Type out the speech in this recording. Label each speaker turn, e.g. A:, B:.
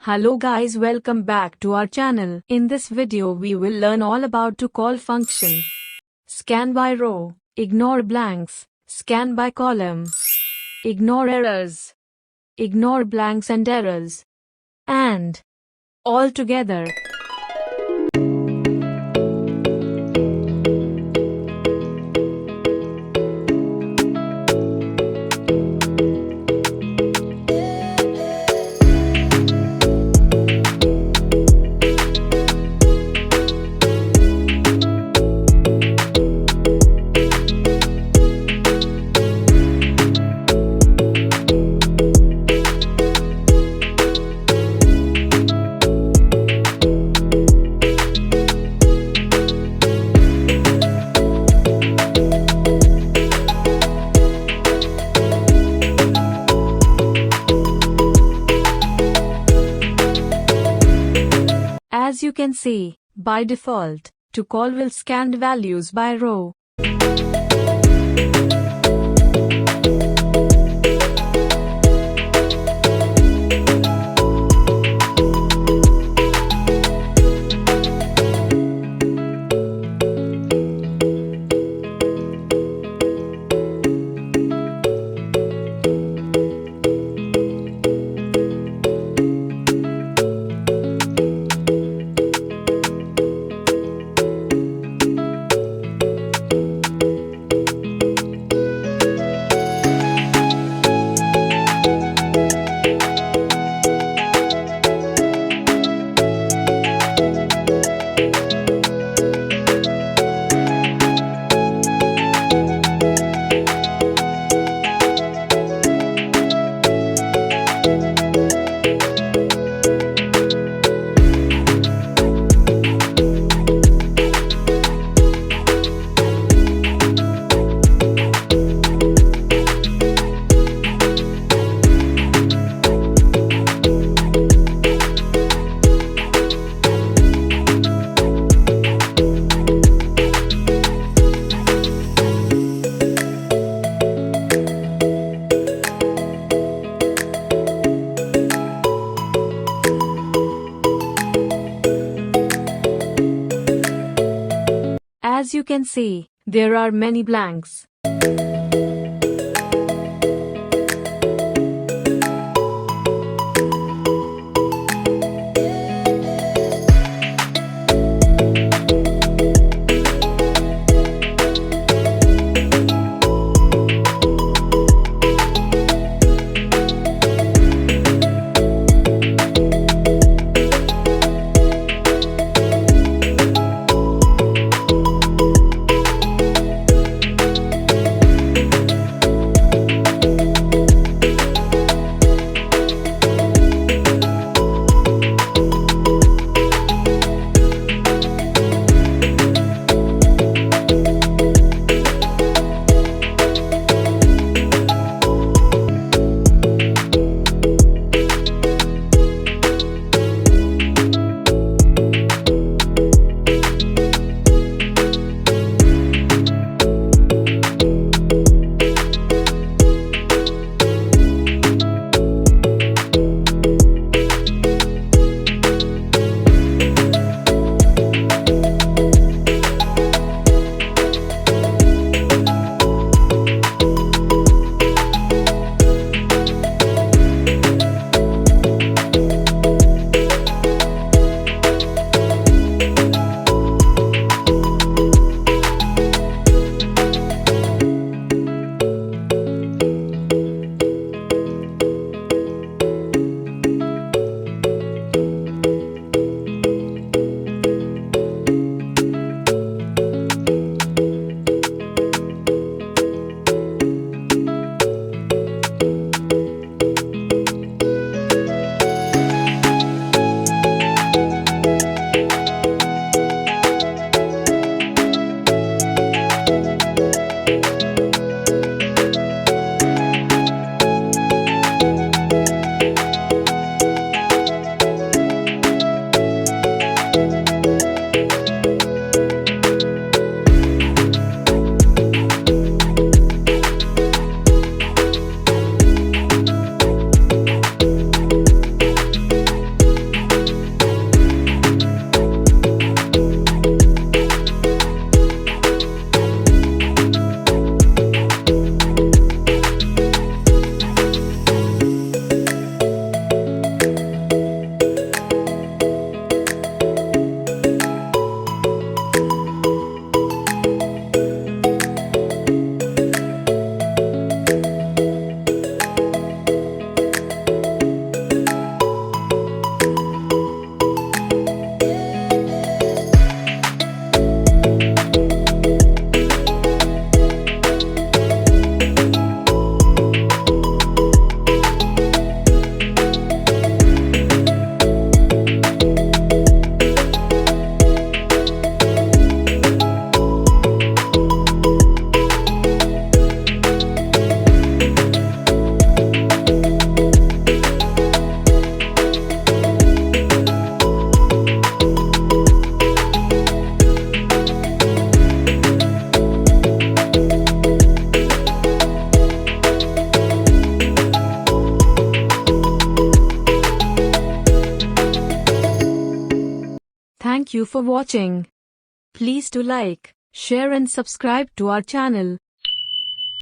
A: Hello guys, welcome back to our channel. In this video we will learn all about TOCOL function. Scan by row, ignore blanks, scan by column, ignore errors, ignore blanks and errors, and all together. As you can see, by default, TOCOL will scan values by row. As you can see, there are many blanks. Thank you for watching. Please do like, share and subscribe to our channel.